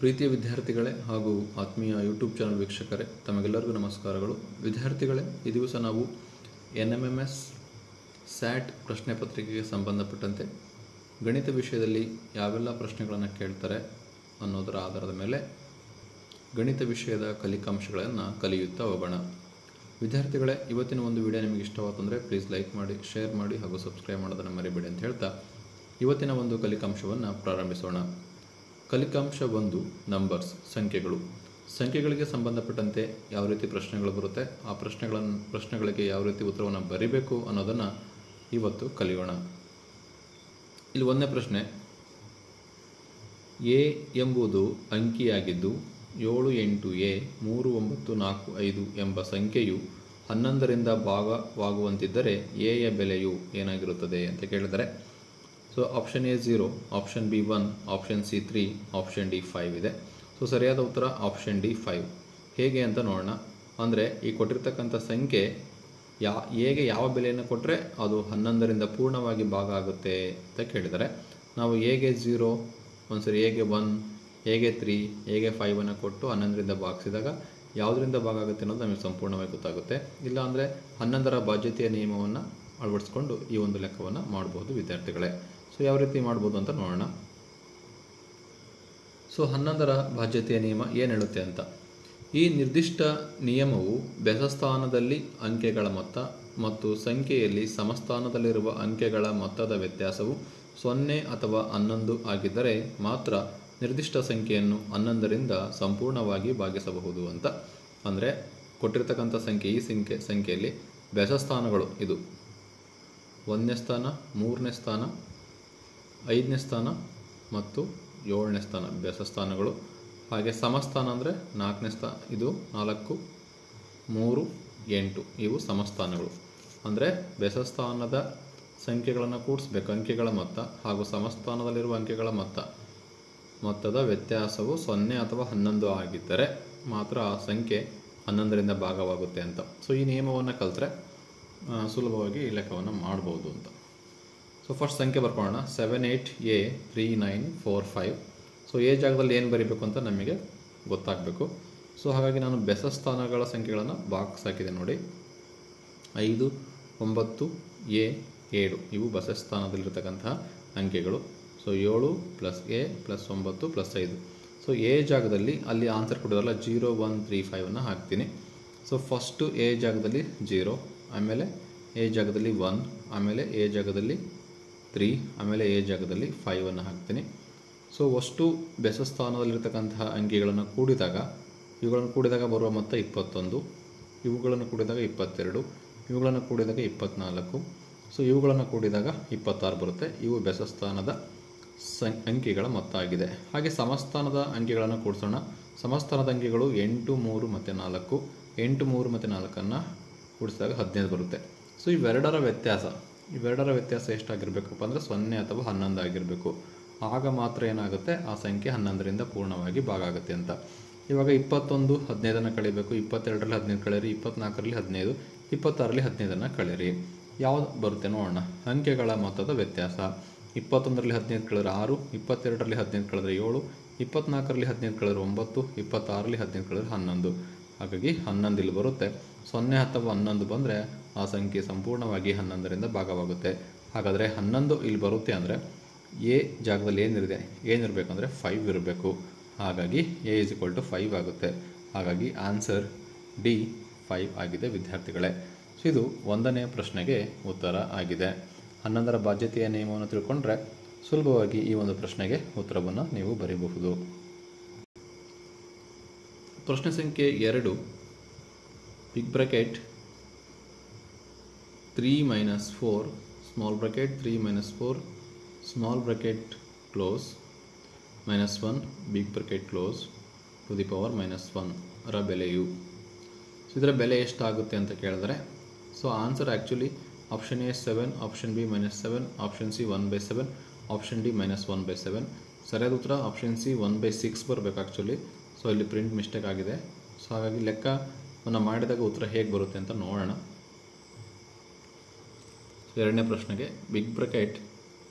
ಪ್ರೀತಿಯ ವಿದ್ಯಾರ್ಥಿಗಳೇ ಹಾಗೂ ಆತ್ಮೀಯ ಯೂಟ್ಯೂಬ್ ಚಾನಲ್ ವೀಕ್ಷಕರೇ, ತಮಗೆಲ್ಲರಿಗೂ ನಮಸ್ಕಾರಗಳು. ವಿದ್ಯಾರ್ಥಿಗಳೇ, ಈ ದಿವಸ ನಾವು NMMS SAT ಪ್ರಶ್ನೆ ಪತ್ರಿಕೆಗೆ ಸಂಬಂಧಪಟ್ಟಂತೆ ಗಣಿತ ವಿಷಯದಲ್ಲಿ ಯಾವೆಲ್ಲ ಪ್ರಶ್ನೆಗಳನ್ನು ಕೇಳ್ತಾರೆ ಅನ್ನೋದರ ಆಧಾರದ ಮೇಲೆ ಗಣಿತ ವಿಷಯದ ಕಲಿಕಾಂಶಗಳನ್ನು ಕಲಿಯುತ್ತಾ ಹೋಗೋಣ. ವಿದ್ಯಾರ್ಥಿಗಳೇ, ಇವತ್ತಿನ ಒಂದು ವಿಡಿಯೋ ನಿಮಗೆ ಇಷ್ಟವಾತಂದರೆ ಪ್ಲೀಸ್ ಲೈಕ್ ಮಾಡಿ, ಶೇರ್ ಮಾಡಿ ಹಾಗೂ ಸಬ್ಸ್ಕ್ರೈಬ್ ಮಾಡೋದನ್ನು ಮರಿಬೇಡಿ ಅಂತ ಹೇಳ್ತಾ ಇವತ್ತಿನ ಒಂದು ಕಲಿಕಾಂಶವನ್ನು ಪ್ರಾರಂಭಿಸೋಣ. ಕಲಿಕಾಂಶ 1 ನಂಬರ್ಸ್, ಸಂಖ್ಯೆಗಳಿಗೆ ಸಂಬಂಧಪಟ್ಟಂತೆ ಯಾವ ರೀತಿ ಪ್ರಶ್ನೆಗಳು ಬರುತ್ತೆ, ಆ ಪ್ರಶ್ನೆಗಳಿಗೆ ಯಾವ ರೀತಿ ಉತ್ತರವನ್ನು ಬರೀಬೇಕು ಅನ್ನೋದನ್ನು ಇವತ್ತು ಕಲಿಯೋಣ. ಇಲ್ಲಿ ಒಂದನೇ ಪ್ರಶ್ನೆ, ಎ ಎಂಬುದು ಅಂಕಿಯಾಗಿದ್ದು 78A 3945 ಎಂಬ ಸಂಖ್ಯೆಯು 11ರಿಂದ ಭಾಗವಾಗುವಂತಿದ್ದರೆ ಎಯ ಬೆಲೆಯು ಏನಾಗಿರುತ್ತದೆ ಅಂತ ಕೇಳಿದರೆ, so option A 0, option B 1, option C 3, option D 5 ಇದೆ. ಸೊ ಸರಿಯಾದ ಉತ್ತರ ಆಪ್ಷನ್ ಡಿ 5. ಹೇಗೆ ಅಂತ ನೋಡೋಣ. ಅಂದರೆ ಈ ಕೊಟ್ಟಿರ್ತಕ್ಕಂಥ ಸಂಖ್ಯೆ ಹೇಗೆ ಯಾವ ಬೆಲೆಯನ್ನು ಕೊಟ್ಟರೆ ಅದು 11ರಿಂದ ಪೂರ್ಣವಾಗಿ ಭಾಗ ಆಗುತ್ತೆ ಅಂತ ಕೇಳಿದರೆ, ನಾವು ಹೇಗೆ 0, ಒಂದ್ಸರಿ ಹೇಗೆ 1, ಹೇಗೆ 3, ಹೇಗೆ 5 ಕೊಟ್ಟು 11ರಿಂದ ಭಾಗಿಸಿದಾಗ ಯಾವುದರಿಂದ ಭಾಗ ಆಗುತ್ತೆ ಅನ್ನೋದು ನಮಗೆ ಸಂಪೂರ್ಣವಾಗಿ ಗೊತ್ತಾಗುತ್ತೆ. ಇಲ್ಲ ಅಂದರೆ 11ರ ಬಾಧ್ಯತೆಯ ನಿಯಮವನ್ನು ಅಳವಡಿಸ್ಕೊಂಡು ಈ ಒಂದು ಲೆಕ್ಕವನ್ನು ಮಾಡಬಹುದು ವಿದ್ಯಾರ್ಥಿಗಳೇ. ಸೊ ಯಾವ ರೀತಿ ಮಾಡ್ಬೋದು ಅಂತ ನೋಡೋಣ. ಸೊ 11ರ ಬಾಧ್ಯತೆಯ ನಿಯಮ ಏನು ಹೇಳುತ್ತೆ ಅಂತ, ಈ ನಿರ್ದಿಷ್ಟ ನಿಯಮವು ಬೆಸಸ್ಥಾನದಲ್ಲಿ ಅಂಕೆಗಳ ಮೊತ್ತ ಮತ್ತು ಸಂಖ್ಯೆಯಲ್ಲಿ ಸಮಸ್ಥಾನದಲ್ಲಿರುವ ಅಂಕೆಗಳ ಮೊತ್ತದ ವ್ಯತ್ಯಾಸವು 0 ಅಥವಾ 11 ಆಗಿದ್ದರೆ ಮಾತ್ರ ನಿರ್ದಿಷ್ಟ ಸಂಖ್ಯೆಯನ್ನು 11ರಿಂದ ಸಂಪೂರ್ಣವಾಗಿ ಭಾಗಿಸಬಹುದು ಅಂತ. ಅಂದರೆ ಕೊಟ್ಟಿರ್ತಕ್ಕಂಥ ಸಂಖ್ಯೆ, ಈ ಸಂಖ್ಯೆಯಲ್ಲಿ ಬೆಸಸ್ಥಾನಗಳು ಇದು 1ನೇ ಸ್ಥಾನ, 3ನೇ ಸ್ಥಾನ, 5ನೇ ಸ್ಥಾನ ಮತ್ತು 7ನೇ ಸ್ಥಾನ ಬೆಸಸ್ಥಾನಗಳು. ಹಾಗೆ ಸಮಸ್ಥಾನ ಅಂದರೆ 4ನೇ ಸ್ಥಾನ, ಇದು 4, 3, 8 ಇವು ಸಮಸ್ಥಾನಗಳು. ಅಂದರೆ ಬೆಸಸ್ಥಾನದ ಸಂಖ್ಯೆಗಳನ್ನು ಕೂಡಿಸ್ಬೇಕು, ಅಂಕೆಗಳ ಮೊತ್ತ ಹಾಗೂ ಸಮಸ್ಥಾನದಲ್ಲಿರುವ ಅಂಕೆಗಳ ಮೊತ್ತದ ವ್ಯತ್ಯಾಸವು 0 ಅಥವಾ 11 ಆಗಿದ್ದರೆ ಮಾತ್ರ ಆ ಸಂಖ್ಯೆ 11ರಿಂದ ಭಾಗವಾಗುತ್ತೆ ಅಂತ. ಸೊ ಈ ನಿಯಮವನ್ನು ಕಲಿತ್ರೆ ಸುಲಭವಾಗಿ ಈ ಲೆಕ್ಕವನ್ನು ಮಾಡ್ಬೋದು ಅಂತ. ಸೊ ಫಸ್ಟ್ ಸಂಖ್ಯೆ ಬರ್ಕೊಳ್ಳೋಣ. 78A 3945. ಸೊ ಎ ಜಾಗದಲ್ಲಿ ಏನು ಬರೀಬೇಕು ಅಂತ ನಮಗೆ ಗೊತ್ತಾಗಬೇಕು. ಸೊ ಹಾಗಾಗಿ ನಾನು ಬೆಸಸ್ಥಾನಗಳ ಸಂಖ್ಯೆಗಳನ್ನು ಬಾಕ್ಸ್ ಹಾಕಿದೆ ನೋಡಿ. 5, 9, A 7 ಇವು ಬೆಸಸ್ಥಾನದಲ್ಲಿರ್ತಕ್ಕಂತಹ ಅಂಕೆಗಳು. So 7 + A + 9 + 5. ಸೊ ಎ ಜಾಗದಲ್ಲಿ ಅಲ್ಲಿ ಆನ್ಸರ್ ಕೊಡೋದಲ್ಲ 0, 1, 3, 5 ಹಾಕ್ತೀನಿ. ಸೊ ಫಸ್ಟು ಎ ಜಾಗದಲ್ಲಿ 0, ಆಮೇಲೆ ಎ ಜಾಗದಲ್ಲಿ 1, ಆಮೇಲೆ ಎ ಜಾಗದಲ್ಲಿ 3, ಆಮೇಲೆ ಎ ಜಾಗದಲ್ಲಿ 5 ಹಾಕ್ತೀನಿ. ಸೊ ಅಷ್ಟು ಬೆಸಸ್ಥಾನದಲ್ಲಿರ್ತಕ್ಕಂತಹ ಅಂಕೆಗಳನ್ನು ಕೂಡಿದಾಗ ಬರುವ ಮೊತ್ತ 21, ಇವುಗಳನ್ನು ಕೂಡಿದಾಗ 22, ಇವುಗಳನ್ನು ಕೂಡಿದಾಗ 24, ಸೊ ಇವುಗಳನ್ನು ಕೂಡಿದಾಗ 26 ಬರುತ್ತೆ. ಇವು ಬೆಸಸ್ಥಾನದ ಅಂಕೆಗಳ ಮೊತ್ತ ಆಗಿದೆ. ಹಾಗೆ ಸಮಸ್ಥಾನದ ಅಂಕೆಗಳನ್ನು ಕೂಡಿಸೋಣ. ಸಮಸ್ಥಾನದ ಅಂಕೆಗಳು 8, 3 ಮತ್ತು 4. 8, 3 ಮತ್ತು 4 ಕೂಡಿಸಿದಾಗ 15 ಬರುತ್ತೆ. ಸೊ ಇವೆರಡರ ವ್ಯತ್ಯಾಸ ಎಷ್ಟಾಗಿರಬೇಕಪ್ಪ ಅಂದರೆ 0 ಅಥವಾ 11 ಆಗಿರಬೇಕು. ಆಗ ಮಾತ್ರ ಏನಾಗುತ್ತೆ, ಆ ಸಂಖ್ಯೆ 11ರಿಂದ ಪೂರ್ಣವಾಗಿ ಭಾಗ ಆಗುತ್ತೆ ಅಂತ. ಇವಾಗ 21 15 ಕಳಿಬೇಕು, 22ರಲ್ಲಿ 15 ಕಳೀರಿ, 24ರಲ್ಲಿ 15, 26ರಲ್ಲಿ 15 ಕಳೀರಿ. ಯಾವುದು ಬರುತ್ತೆ ನೋಡೋಣ. ಅಂಕೆಗಳ ಮೊತ್ತದ ವ್ಯತ್ಯಾಸ 21ರಲ್ಲಿ 15 ಕಳೆದ್ರೆ 6, 22ರಲ್ಲಿ 15 ಕಳೆದ್ರೆ 7, 24ರಲ್ಲಿ 15 ಕಳೆದ್ರೆ 9, 26ರಲ್ಲಿ 15 ಕಳೆದ್ರೆ 11. ಹಾಗಾಗಿ 11 ಇಲ್ಲಿ ಬರುತ್ತೆ. 0 ಅಥವಾ 11 ಬಂದರೆ ಆ ಸಂಖ್ಯೆ ಸಂಪೂರ್ಣವಾಗಿ 11ರಿಂದ ಭಾಗವಾಗುತ್ತೆ. ಹಾಗಾದರೆ 11 ಇಲ್ಲಿ ಬರುತ್ತೆ ಅಂದರೆ ಎ ಜಾಗದಲ್ಲಿ ಏನಿರಬೇಕಂದ್ರೆ 5 ಇರಬೇಕು. ಹಾಗಾಗಿ ಎ = 5 ಆಗುತ್ತೆ. ಹಾಗಾಗಿ ಆನ್ಸರ್ ಡಿ 5 ಆಗಿದೆ ವಿದ್ಯಾರ್ಥಿಗಳೇ. ಸೊ ಇದು 1ನೇ ಪ್ರಶ್ನೆಗೆ ಉತ್ತರ ಆಗಿದೆ. 11ರ ಬಾಧ್ಯತೆಯ ನಿಯಮವನ್ನು ತಿಳ್ಕೊಂಡ್ರೆ ಸುಲಭವಾಗಿ ಈ ಒಂದು ಪ್ರಶ್ನೆಗೆ ಉತ್ತರವನ್ನು ನೀವು ಬರೀಬಹುದು. ಪ್ರಶ್ನೆ ಸಂಖ್ಯೆ 2, big bracket 3 - 4 small bracket 3 - 4 small bracket close -1 big bracket close to the power -1 ರ ಬೆಲೆಯು. ಸೊ ಇದರ ಬೆಲೆ ಎಷ್ಟಾಗುತ್ತೆ ಅಂತ ಕೇಳಿದ್ರೆ, so answer actually option A 7, option B -7, option C 1/7, option D -1/7. ಸರಿಯಾದ ಉತ್ತರ ಆಪ್ಷನ್ ಸಿ 1/6 ಬರಬೇಕು ಆ್ಯಕ್ಚುಲಿ. ಸೊ ಇಲ್ಲಿ ಪ್ರಿಂಟ್ ಮಿಸ್ಟೇಕ್ ಆಗಿದೆ. ಸೊ ಹಾಗಾಗಿ ಲೆಕ್ಕವನ್ನು ಮಾಡಿದಾಗ ಉತ್ತರ ಹೇಗೆ ಬರುತ್ತೆ ಅಂತ ನೋಡೋಣ. ಸೊ 2ನೇ ಪ್ರಶ್ನೆಗೆ big bracket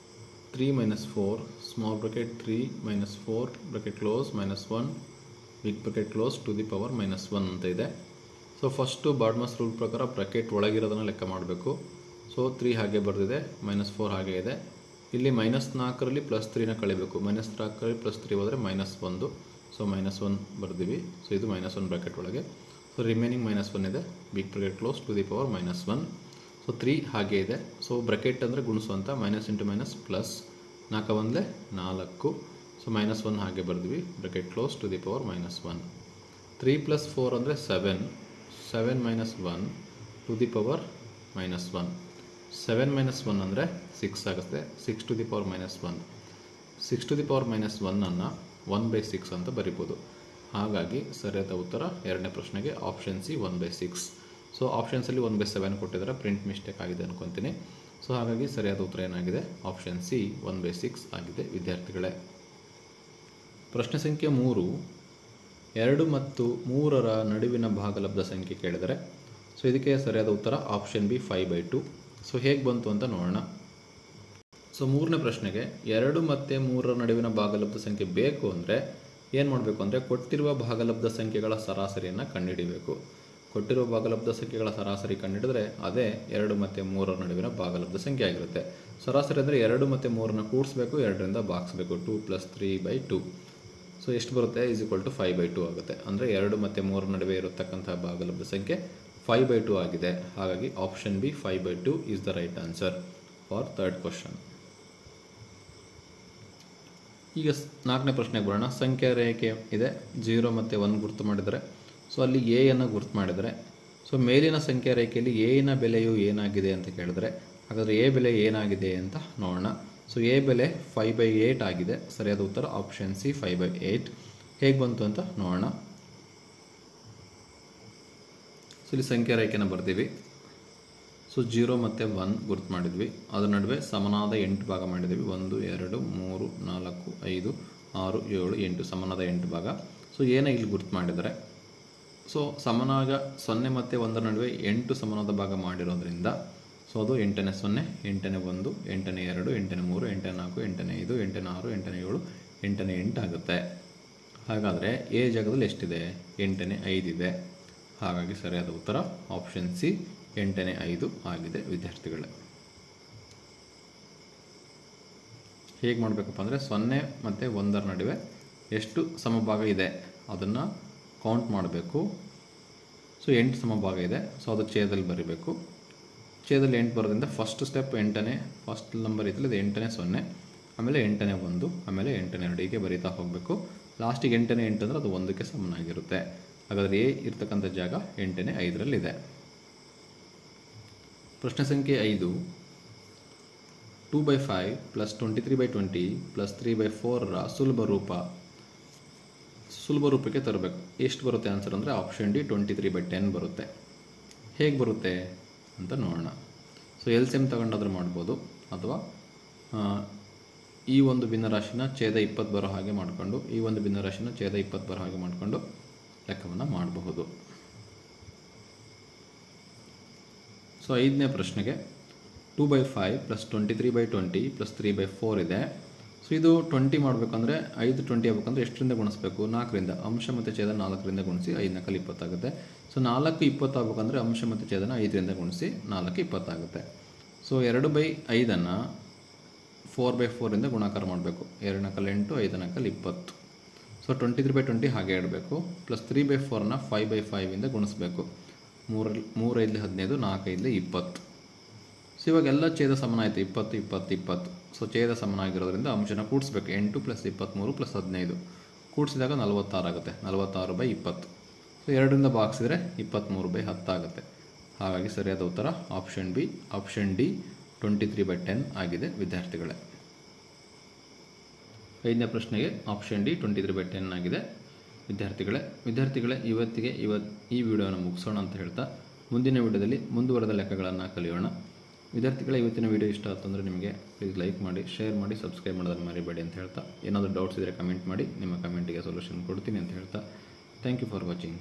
3 minus 4 small bracket 3 minus 4 bracket close minus 1 big bracket close to the power minus 1 ಅಂತ ಇದೆ. ಸೊ ಫಸ್ಟು ಬಾಡ್ಮಸ್ ರೂಲ್ ಪ್ರಕಾರ ಬ್ರಾಕೆಟ್ ಒಳಗಿರೋದನ್ನು ಲೆಕ್ಕ ಮಾಡಬೇಕು. ಸೊ 3 ಹಾಗೆ ಬರೆದಿದೆ, -4 ಹಾಗೆ ಇದೆ. ಇಲ್ಲಿ -4ರಲ್ಲಿ +3ನ ಕಳಿಬೇಕು. -4ರಲ್ಲಿ +3 ಹೋದರೆ -1. ಸೊ -1 ಬರ್ತೀವಿ. ಸೊ ಇದು -1 ಬ್ರಾಕೆಟ್ ಒಳಗೆ. ಸೊ ರಿಮೈನಿಂಗ್ -1 ಇದೆ, big bracket close to the power -1. So 3 ಹಾಗೆ ಇದೆ. ಸೊ ಬ್ರಾಕೆಟ್ ಅಂದರೆ ಗುಣಿಸು ಅಂತ, -× -+, 4 1 4. ಸೊ -1 ಹಾಗೆ ಬರ್ತೀವಿ, bracket close to the power -1. 3 + 4 ಅಂದರೆ 7, 7 - 1 ಟು ದಿ ಪವರ್ -1. 7 - 1 ಅಂದರೆ 6 ಆಗುತ್ತೆ, 6 to the power -1. 6 to the power -1 1/6 ಅಂತ ಬರಿಬೋದು. ಹಾಗಾಗಿ ಸರಿಯಾದ ಉತ್ತರ ಎರಡನೇ ಪ್ರಶ್ನೆಗೆ ಆಪ್ಷನ್ ಸಿ 1/6. ಸೊ ಆಪ್ಷನ್ಸಲ್ಲಿ 1/7 ಕೊಟ್ಟಿದ್ದಾರೆ, ಪ್ರಿಂಟ್ ಮಿಸ್ಟೇಕ್ ಆಗಿದೆ ಅನ್ಕೊತೀನಿ. ಸೊ ಹಾಗಾಗಿ ಸರಿಯಾದ ಉತ್ತರ ಏನಾಗಿದೆ, ಆಪ್ಷನ್ ಸಿ 1/6 ಆಗಿದೆ ವಿದ್ಯಾರ್ಥಿಗಳೇ. ಪ್ರಶ್ನೆ ಸಂಖ್ಯೆ 3, 2 ಮತ್ತು 3ರ ನಡುವಿನ ಭಾಗಲಬ್ಧ ಸಂಖ್ಯೆ ಕೇಳಿದರೆ. ಸೊ ಇದಕ್ಕೆ ಸರಿಯಾದ ಉತ್ತರ ಆಪ್ಷನ್ ಬಿ 5/2. ಸೊ ಹೇಗೆ ಬಂತು ಅಂತ ನೋಡೋಣ. ಸೊ 3ನೇ ಪ್ರಶ್ನೆಗೆ 2 ಮತ್ತು 3ರ ನಡುವಿನ ಭಾಗಲಬ್ಧ ಸಂಖ್ಯೆ ಬೇಕು ಅಂದರೆ ಏನು ಮಾಡಬೇಕು ಅಂದರೆ ಕೊಟ್ಟಿರುವ ಭಾಗಲಬ್ಧ ಸಂಖ್ಯೆಗಳ ಸರಾಸರಿಯನ್ನು ಕಂಡುಹಿಡಿಯಬೇಕು. ಕೊಟ್ಟಿರುವ ಭಾಗಲಬ್ಧ ಸಂಖ್ಯೆಗಳ ಸರಾಸರಿ ಕಂಡುಹಿಡಿದ್ರೆ ಅದೇ 2 ಮತ್ತು 3ರ ನಡುವಿನ ಭಾಗಲಬ್ಧ ಸಂಖ್ಯೆ ಆಗಿರುತ್ತೆ. ಸರಾಸರಿ ಅಂದರೆ 2 ಮತ್ತು 3ನ ಕೂಡಿಸ್ಬೇಕು, 2ರಿಂದ ಭಾಗಿಸಬೇಕು, 2 + 3/2. ಸೊ ಎಷ್ಟು ಬರುತ್ತೆ, = 5/2 ಆಗುತ್ತೆ. ಅಂದರೆ 2 ಮತ್ತು 3ರ ನಡುವೆ ಇರತಕ್ಕಂಥ ಭಾಗಲಬ್ಧ ಸಂಖ್ಯೆ 5/2 ಆಗಿದೆ. ಹಾಗಾಗಿ option B 5/2 is the right answer for third question. ಈಗ 4ನೇ ಪ್ರಶ್ನೆಗೆ ಬರೋಣ. ಸಂಖ್ಯಾ ರೇಖೆ ಇದೆ, 0 ಮತ್ತು 1 ಗುರುತು ಮಾಡಿದರೆ. ಸೊ ಅಲ್ಲಿ ಎಯನ್ನು ಗುರುತು ಮಾಡಿದರೆ. ಸೊ ಮೇಲಿನ ಸಂಖ್ಯಾ ರೇಖೆಯಲ್ಲಿ ಎನ ಬೆಲೆಯು ಏನಾಗಿದೆ ಅಂತ ಕೇಳಿದ್ರೆ, ಹಾಗಾದರೆ ಎ ಬೆಲೆ ಏನಾಗಿದೆ ಅಂತ ನೋಡೋಣ. ಸೊ ಎ ಬೆಲೆ 5/8 ಆಗಿದೆ. ಸರಿಯಾದ ಉತ್ತರ ಆಪ್ಷನ್ ಸಿ 5/8. ಹೇಗೆ ಬಂತು ಅಂತ ನೋಡೋಣ. ಸೊ ಇಲ್ಲಿ ಸಂಖ್ಯಾ ರೇಖೆನ ಬರ್ತೀವಿ. ಸೊ 0 ಮತ್ತು 1 ಗುರುತು ಮಾಡಿದ್ವಿ, ಅದರ ನಡುವೆ ಸಮನಾದ 8 ಭಾಗ ಮಾಡಿದ್ವಿ. 1 2 3 4 5 6 7 8 ಸಮನಾದ 8 ಭಾಗ. ಸೊ ಏನ ಇಲ್ಲಿ ಗುರುತು ಮಾಡಿದರೆ, ಸೊ ಸಮನಾಗ 0 ಮತ್ತು 1ರ ನಡುವೆ 8 ಸಮನಾದ ಭಾಗ ಮಾಡಿರೋದ್ರಿಂದ ಸೊ ಅದು 8ನೇ 0, 8ನೇ 1, 8ನೇ 2, 8ನೇ 3, 8ನೇ 4, 8ನೇ 5, 8ನೇ 6, 8ನೇ 7, 8ನೇ 8 ಆಗುತ್ತೆ. ಹಾಗಾದರೆ ಎ ಜಾಗದಲ್ಲಿ ಎಷ್ಟಿದೆ, 8ನೇ 5 ಇದೆ. ಹಾಗಾಗಿ ಸರಿಯಾದ ಉತ್ತರ ಆಪ್ಷನ್ ಸಿ 8ನೇ 5 ಆಗಿದೆ ವಿದ್ಯಾರ್ಥಿಗಳೇ. ಹೇಗೆ ಮಾಡಬೇಕಪ್ಪ ಅಂದರೆ 0 ಮತ್ತು 1ರ ನಡುವೆ ಎಷ್ಟು ಸಮಭಾಗ ಇದೆ ಅದನ್ನು ಕೌಂಟ್ ಮಾಡಬೇಕು. ಸೊ 8 ಸಮಭಾಗ ಇದೆ. ಸೊ ಅದು ಛೇದಲ್ಲಿ ಬರೀಬೇಕು. ಛೇದಲ್ಲಿ 8 ಬರೋದ್ರಿಂದ ಫಸ್ಟ್ ಸ್ಟೆಪ್ 8ನೇ, ಫಸ್ಟ್ ನಂಬರ್ ಇದ್ದಲ್ಲಿ ಇದು 8ನೇ 0, ಆಮೇಲೆ 8ನೇ 1, ಆಮೇಲೆ 8ನೇ 2 ಹೀಗೆ ಬರೀತಾ ಹೋಗಬೇಕು. ಲಾಸ್ಟಿಗೆ 8ನೇ 8 ಅಂದರೆ ಅದು 1ಕ್ಕೆ ಸಮನಾಗಿರುತ್ತೆ. ಹಾಗಾದರೆ ಎ ಇರ್ತಕ್ಕಂಥ ಜಾಗ 8ನೇ 5ರಲ್ಲಿದೆ. ಪ್ರಶ್ನೆ ಸಂಖ್ಯೆ 5, 2/5 + 23/20 + 3/4ರ ಸುಲಭ ರೂಪಕ್ಕೆ ತರಬೇಕು. ಎಷ್ಟು ಬರುತ್ತೆ ಆನ್ಸರ್ ಅಂದರೆ ಆಪ್ಷನ್ ಡಿ 23/10 ಬರುತ್ತೆ. ಹೇಗೆ ಬರುತ್ತೆ ಅಂತ ನೋಡೋಣ. ಸೊ LCM ತಗೊಂಡಾದ್ರೂ ಮಾಡ್ಬೋದು, ಅಥವಾ ಈ ಒಂದು ಭಿನ್ನರಾಶಿನ ಛೇದ 20 ಬರೋ ಹಾಗೆ ಮಾಡಿಕೊಂಡು, ಈ ಒಂದು ಭಿನ್ನರಾಶಿನ ಛೇದ 20 ಬರೋ ಹಾಗೆ ಮಾಡಿಕೊಂಡು ಲೆಕ್ಕವನ್ನು ಮಾಡಬಹುದು. ಸೊ 5ನೇ ಪ್ರಶ್ನೆಗೆ 2/5 + 23/20 + 3/4 ಇದೆ. ಸೊ ಇದು 20 ಮಾಡಬೇಕಂದ್ರೆ 5 20 ಆಗಬೇಕಂದ್ರೆ ಎಷ್ಟರಿಂದ ಗುಣಿಸ್ಬೇಕು, 4ರಿಂದ. ಅಂಶ ಮತ್ತು ಛೇದ 4ರಿಂದ ಗುಣಿಸಿ 5 4 20 ಆಗುತ್ತೆ. ಸೊ 4 20 ಆಗಬೇಕಂದ್ರೆ ಅಂಶ ಮತ್ತು ಛೇದನ 5ರಿಂದ ಗುಣಿಸಿ 4 20 ಆಗುತ್ತೆ. ಸೊ 2/5 4/4ರಿಂದ ಗುಣಾಕಾರ ಮಾಡಬೇಕು. 2 4 8, 5 4 20. ಸೊ 23/20 ಹಾಗೆ ಇಡಬೇಕು. ಪ್ಲಸ್ 3/4ನ 5/5ಇಂದ ಗುಣಿಸ್ಬೇಕು. 3 5 15, 4 5 20. ಸೊ ಇವಾಗೆಲ್ಲ ಛೇದ ಸಮನ ಆಯಿತು, 20 20 20. ಸೊ ಛೇದ ಸಮನಾಗಿರೋದ್ರಿಂದ ಅಂಶನ ಕೂಡಿಸ್ಬೇಕು. 8 + 23 + 15 ಕೂಡಿಸಿದಾಗ 46 ಆಗುತ್ತೆ. 46/20. ಸೊ 2ರಿಂದ ಭಾಗಿಸಿದ್ರೆ 23/10 ಆಗುತ್ತೆ. ಹಾಗಾಗಿ ಸರಿಯಾದ ಉತ್ತರ ಆಪ್ಷನ್ ಬಿ, ಆಪ್ಷನ್ ಡಿ 23/10 ಆಗಿದೆ ವಿದ್ಯಾರ್ಥಿಗಳೇ. 5ನೇ ಪ್ರಶ್ನೆಗೆ ಆಪ್ಷನ್ ಡಿ 23/10 ಆಗಿದೆ ವಿದ್ಯಾರ್ಥಿಗಳೇ. ಇವತ್ತಿಗೆ ಈ ವಿಡಿಯೋನ ಮುಗಿಸೋಣ ಅಂತ ಹೇಳ್ತಾ ಮುಂದಿನ ವಿಡಿಯೋದಲ್ಲಿ ಮುಂದುವರೆದ ಲೆಕ್ಕಗಳನ್ನು ಕಲಿಯೋಣ. ವಿದ್ಯಾರ್ಥಿಗಳೇ, ಇವತ್ತಿನ ವಿಡಿಯೋ ಇಷ್ಟ ಆಯ್ತು ಅಂದರೆ ನಿಮಗೆ ಪ್ಲೀಸ್ ಲೈಕ್ ಮಾಡಿ, ಶೇರ್ ಮಾಡಿ, ಸಬ್ಸ್ಕ್ರೈಬ್ ಮಾಡೋದನ್ನು ಮರಿಬೇಡಿ ಅಂತ ಹೇಳ್ತಾ, ಏನಾದರೂ ಡೌಟ್ಸ್ ಇದ್ದರೆ ಕಮೆಂಟ್ ಮಾಡಿ, ನಿಮ್ಮ ಕಮೆಂಟಿಗೆ ಸೊಲ್ಯೂಷನ್ ಕೊಡ್ತೀನಿ ಅಂತ ಹೇಳ್ತಾ, ಥ್ಯಾಂಕ್ ಯು ಫಾರ್ ವಾಚಿಂಗ್.